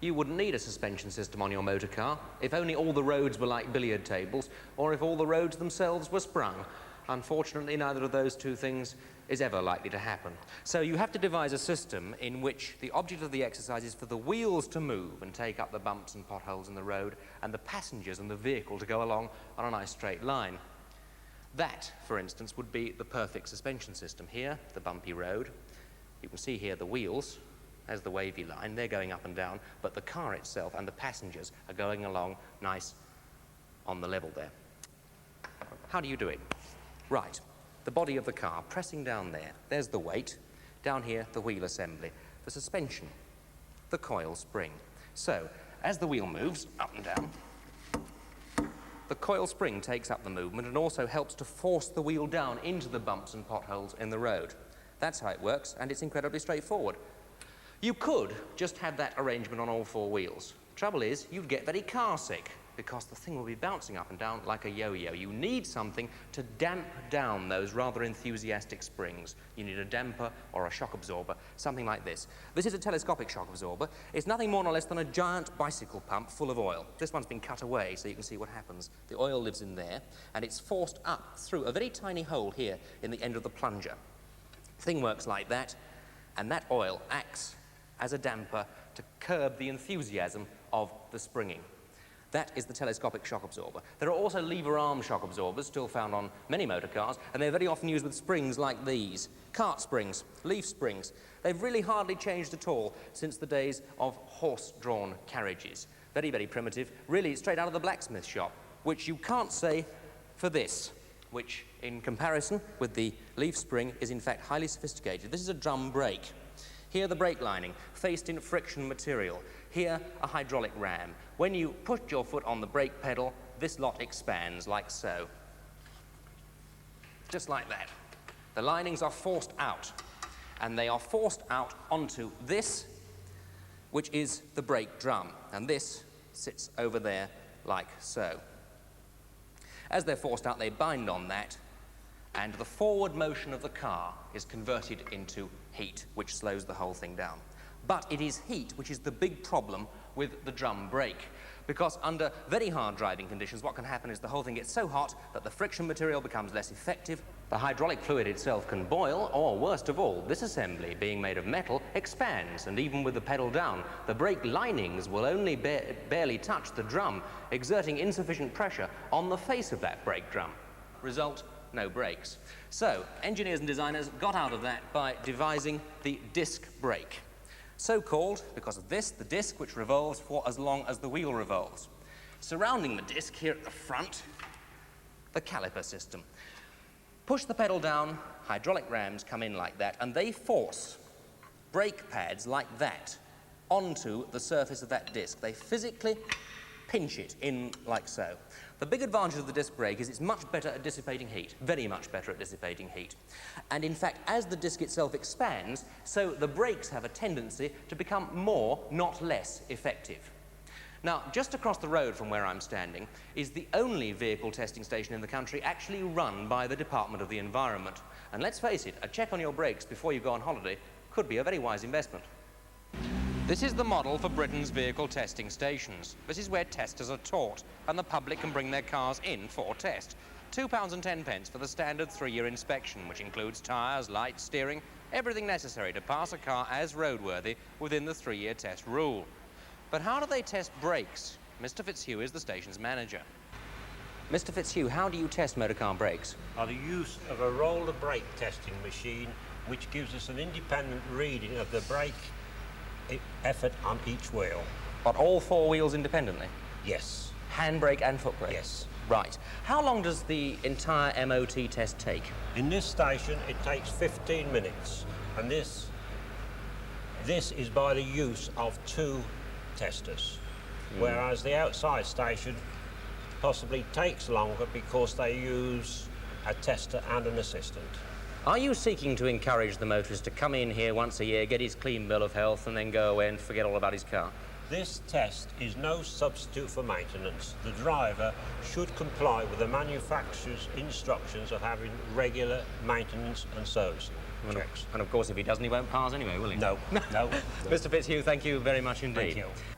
You wouldn't need a suspension system on your motor car if only all the roads were like billiard tables or if all the roads themselves were sprung. Unfortunately, neither of those two things is ever likely to happen. So you have to devise a system in which the object of the exercise is for the wheels to move and take up the bumps and potholes in the road and the passengers and the vehicle to go along on a nice straight line. That, for instance, would be the perfect suspension system. Here, the bumpy road. You can see here the wheels. There's the wavy line. They're going up and down, but the car itself and the passengers are going along nice on the level there. How do you do it? Right, the body of the car pressing down there. There's the weight. Down here, the wheel assembly. The suspension, the coil spring. So, as the wheel moves up and down, the coil spring takes up the movement and also helps to force the wheel down into the bumps and potholes in the road. That's how it works, and it's incredibly straightforward. You could just have that arrangement on all four wheels. Trouble is, you'd get very car sick because the thing will be bouncing up and down like a yo-yo. You need something to damp down those rather enthusiastic springs. You need a damper or a shock absorber, something like this. This is a telescopic shock absorber. It's nothing more nor less than a giant bicycle pump full of oil. This one's been cut away so you can see what happens. The oil lives in there, and it's forced up through a very tiny hole here in the end of the plunger. The thing works like that, and that oil acts as a damper to curb the enthusiasm of the springing. That is the telescopic shock absorber. There are also lever arm shock absorbers still found on many motor cars, and they're very often used with springs like these. Cart springs, leaf springs. They've really hardly changed at all since the days of horse-drawn carriages. Very, very primitive, really straight out of the blacksmith shop, which you can't say for this, which in comparison with the leaf spring is in fact highly sophisticated. This is a drum brake. Here the brake lining, faced in friction material. Here a hydraulic ram. When you put your foot on the brake pedal, this lot expands like so. Just like that. The linings are forced out, and they are forced out onto this, which is the brake drum, and this sits over there like so. As they're forced out, they bind on that, and the forward motion of the car is converted into heat, which slows the whole thing down. But it is heat which is the big problem with the drum brake, because under very hard driving conditions, what can happen is the whole thing gets so hot that the friction material becomes less effective, the hydraulic fluid itself can boil, or worst of all, this assembly, being made of metal, expands, and even with the pedal down, the brake linings will only barely touch the drum, exerting insufficient pressure on the face of that brake drum. Result, no brakes. So, engineers and designers got out of that by devising the disc brake. So called because of this, the disc which revolves for as long as the wheel revolves. Surrounding the disc here at the front, the caliper system. Push the pedal down, hydraulic rams come in like that, and they force brake pads like that onto the surface of that disc. They physically pinch it in like so. The big advantage of the disc brake is it's much better at dissipating heat, very much better at dissipating heat. And in fact, as the disc itself expands, so the brakes have a tendency to become more, not less, effective. Now, just across the road from where I'm standing is the only vehicle testing station in the country actually run by the Department of the Environment. And let's face it, a check on your brakes before you go on holiday could be a very wise investment. This is the model for Britain's vehicle testing stations. This is where testers are taught, and the public can bring their cars in for test. £2.10 for the standard 3-year inspection, which includes tyres, lights, steering, everything necessary to pass a car as roadworthy within the 3-year test rule. But how do they test brakes? Mr. Fitzhugh is the station's manager. Mr. Fitzhugh, how do you test motorcar brakes? By the use of a roller brake testing machine, which gives us an independent reading of the brake effort on each wheel. On all 4 wheels independently? Yes. Handbrake and foot brake? Yes. Right. How long does the entire MOT test take? In this station, it takes 15 minutes, and this is by the use of 2 testers, whereas the outside station possibly takes longer because they use a tester and an assistant. Are you seeking to encourage the motorist to come in here once a year, get his clean bill of health, and then go away and forget all about his car? This test is no substitute for maintenance. The driver should comply with the manufacturer's instructions of having regular maintenance and servicing checks. And of course, if he doesn't, he won't pass anyway, will he? No, no. Mr. Fitzhugh, thank you very much indeed. Thank you.